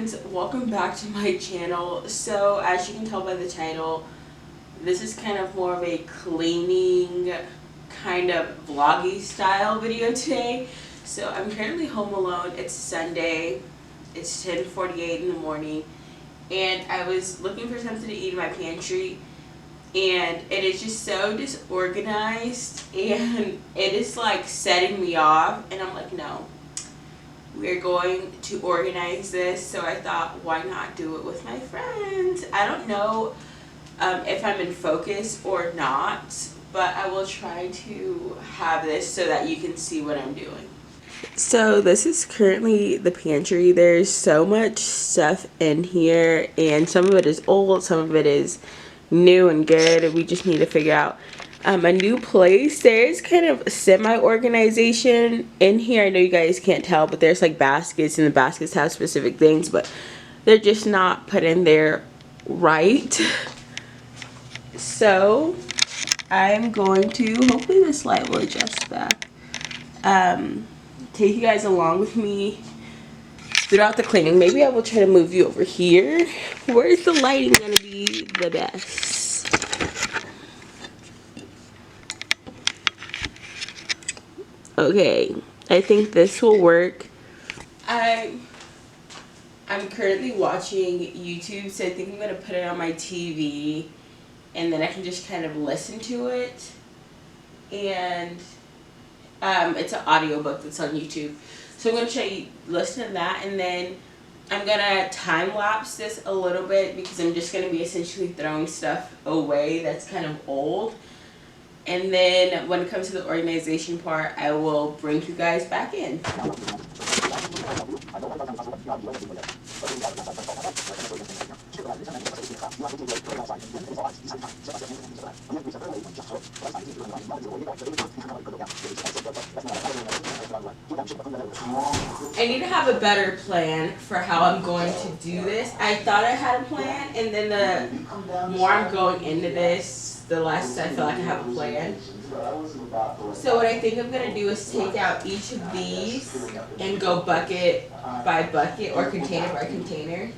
friends, welcome back to my channel. So as you can tell by the title, this is kind of more of a cleaning kind of vloggy style video today. So I'm currently home alone. It's Sunday. It's 10:48 in the morning and I was looking for something to eat in my pantry and it is just so disorganized and it is like setting me off, and I'm like, no, we're going to organize this. So I thought, why not do it with my friends? I don't know if I'm in focus or not, but I will try to have this so that you can see what I'm doing. So this is currently the pantry. There's so much stuff in here and some of it is old, some of it is new and good, and we just need to figure out a new place. There is kind of semi-organization in here. I know you guys can't tell, but there's like baskets, and the baskets have specific things, but they're just not put in there right. So I'm going to, hopefully this light will adjust back, take you guys along with me throughout the cleaning. Maybe I will try to move you over here. Where's the lighting gonna be the best? Okay, I think this will work. I'm currently watching YouTube, so I think I'm gonna put it on my TV and then I can just kind of listen to it. And it's an audiobook that's on YouTube. So I'm gonna try to listen to that, and then I'm gonna time lapse this a little bit because I'm just gonna be essentially throwing stuff away that's kind of old. And then when it comes to the organization part, I will bring you guys back in. I need to have a better plan for how I'm going to do this. I thought I had a plan, and then the more I'm going into this, the less I feel like I have a plan. So what I think I'm going to do is take out each of these and go bucket by bucket or container by container.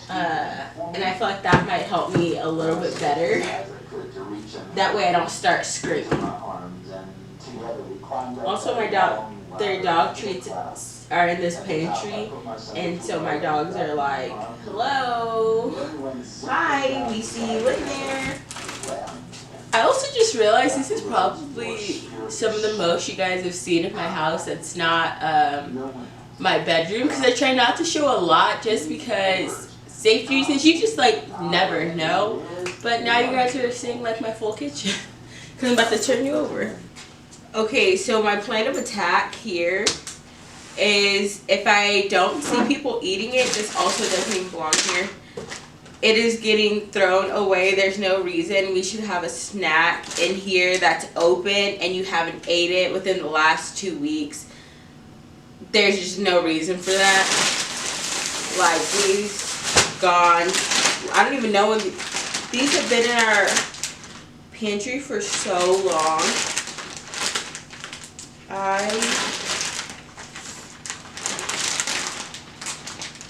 And I feel like that might help me a little bit better. That way I don't start screaming. Also, their dog treats are in this pantry, and so my dogs are like, hello, hi, we see you in there. I also just realized this is probably some of the most you guys have seen of my house that's not my bedroom, because I try not to show a lot just because safety reasons. You just like never know. But now you guys are seeing like my full kitchen because I'm about to turn you over. Okay, so my plan of attack here is, if I don't see people eating it, this also doesn't even belong here. It is getting thrown away. There's no reason we should have a snack in here that's open and you haven't ate it within the last 2 weeks. There's just no reason for that. Like, these gone. I don't even know when these have been in our pantry for so long. I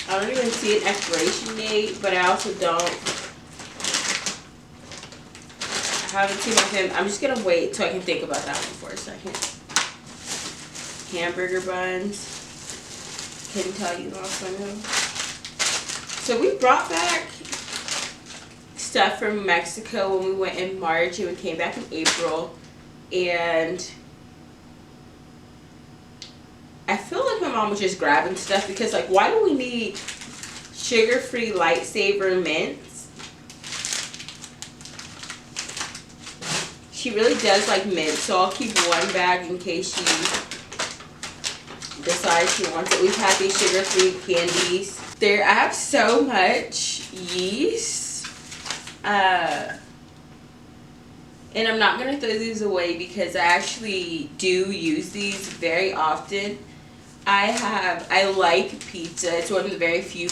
don't even see an expiration date, but I also don't. I haven't seen my family. I'm just gonna wait so I can think about that one for a second. Hamburger buns. Couldn't tell you last time. So we brought back stuff from Mexico when we went in March, and we came back in April, and I feel like my mom was just grabbing stuff because, like, why do we need sugar-free Lightsaber mints? She really does like mint, so I'll keep one bag in case she decides she wants it. We've had these sugar-free candies. I have so much yeast. And I'm not going to throw these away because I actually do use these very often. I like pizza. It's one of the very few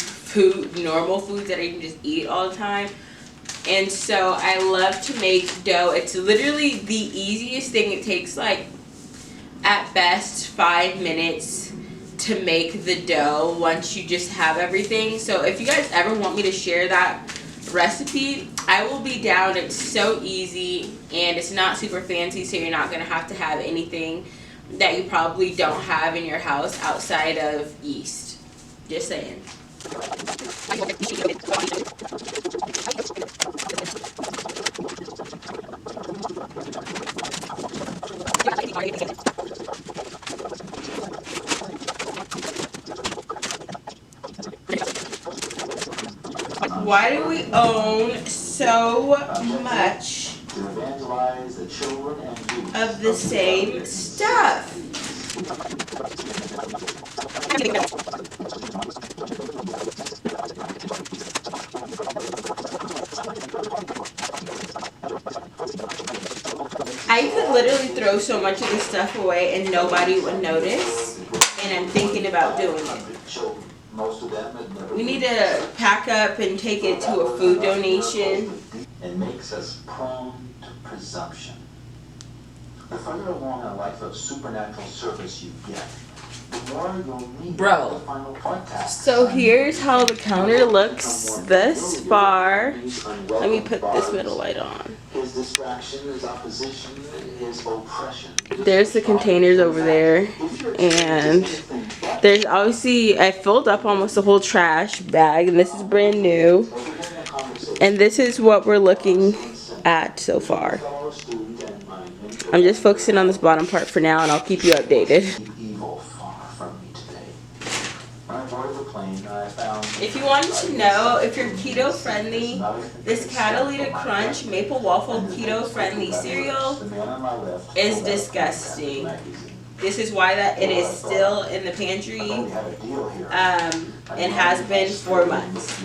normal foods that I can just eat all the time. And so I love to make dough. It's literally the easiest thing. It takes like at best 5 minutes to make the dough once you just have everything. So if you guys ever want me to share that recipe, I will be down. It's so easy and it's not super fancy, so you're not going to have anything that you probably don't have in your house outside of yeast. Just saying. Why do we own so much of the same stuff? I could literally throw so much of this stuff away and nobody would notice, and I'm thinking about doing it. We need to pack up and take it to a food donation. It makes us prone to presumption. The further along a life of supernatural service you get, the more you'll need the final point task. So here's how the counter looks thus far. Let me put this middle light on. His distraction, his opposition, his oppression. There's the containers over there, and there's obviously, I filled up almost the whole trash bag, and this is brand new, and this is what we're looking at so far. I'm just focusing on this bottom part for now, and I'll keep you updated. If you wanted to know if you're keto friendly, this Catalina Crunch Maple Waffle Keto Friendly cereal is disgusting. This is why that it is still in the pantry and has been for months,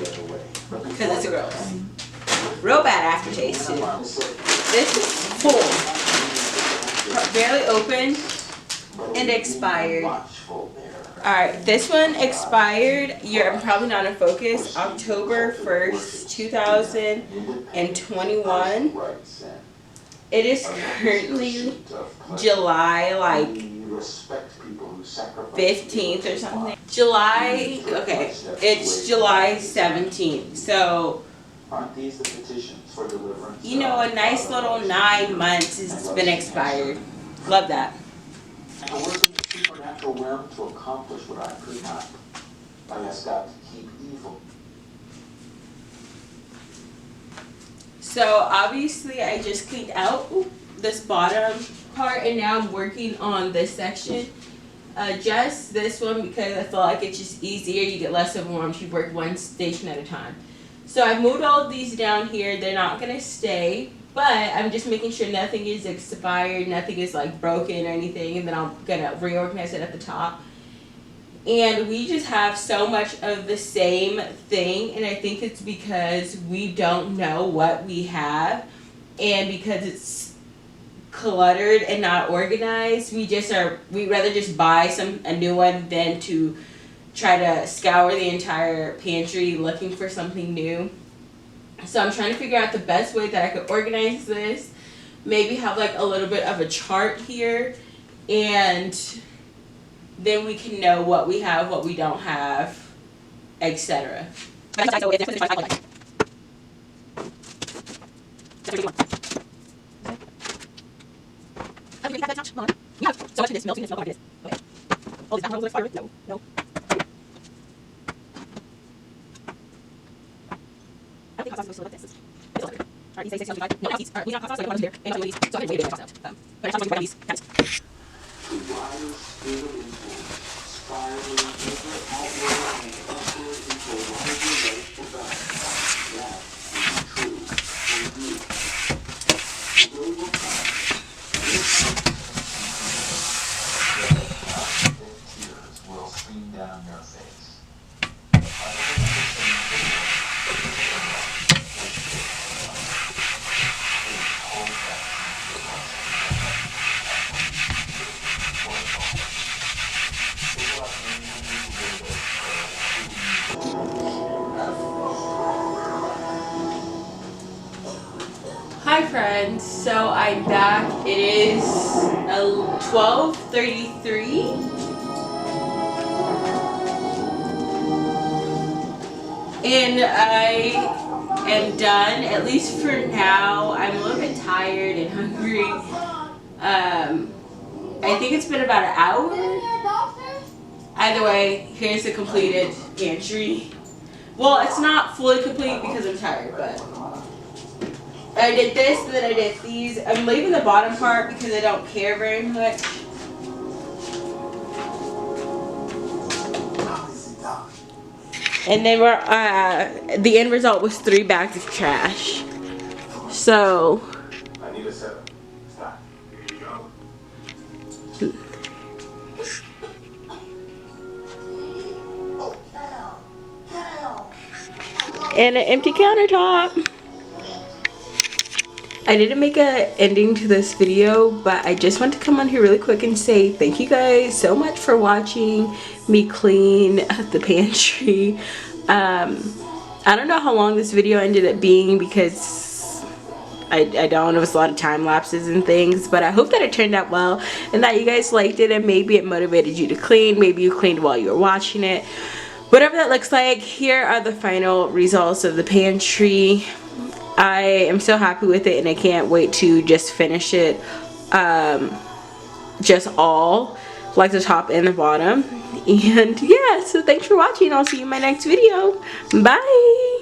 because it's gross. Real bad aftertaste too. This is full, barely open, and expired. Alright, this one expired, I'm probably not in focus, October 1st, 2021. It is currently July, like, 15th or something. It's July 17th. So, you know, a nice little 9 months it's been expired. Love that. Supernatural realm to accomplish what I could not. I asked God to keep evil. So obviously I just cleaned out this bottom part, and now I'm working on this section. Just this one because I feel like it's just easier. You get less overwhelmed. You work one station at a time. So I moved all of these down here. They're not going to stay. But I'm just making sure nothing is expired, nothing is like broken or anything, and then I'm gonna reorganize it at the top. And we just have so much of the same thing, and I think it's because we don't know what we have, and because it's cluttered and not organized, we'd rather just buy a new one than to try to scour the entire pantry looking for something new. So I'm trying to figure out the best way that I could organize this. Maybe have like a little bit of a chart here, and then we can know what we have, what we don't have, etc. I think hot sauce is supposed to look like this. Alright, these say 6 no, not these. Alright, we don't have hot sauce, so I don't want to here. And I want these. So I'm going to hot sauce out. But I just want to these. Guys. Hi friends, so I'm back. It is 12:33 And I am done, at least for now. I'm a little bit tired and hungry. I think it's been about an hour. Either way, here's the completed pantry. Well, it's not fully complete because I'm tired, but I did this and then I did these. I'm leaving the bottom part because I don't care very much. And then the end result was 3 bags of trash. So I need a setup. Stop. Here you go. And an empty countertop. I didn't make an ending to this video, but I just want to come on here really quick and say thank you guys so much for watching me clean the pantry. I don't know how long this video ended up being because I don't know, it was a lot of time lapses and things, but I hope that it turned out well and that you guys liked it and maybe it motivated you to clean. Maybe you cleaned while you were watching it. Whatever that looks like, here are the final results of the pantry. I am so happy with it and I can't wait to just finish it, just all, like the top and the bottom. And yeah, so thanks for watching. I'll see you in my next video. Bye!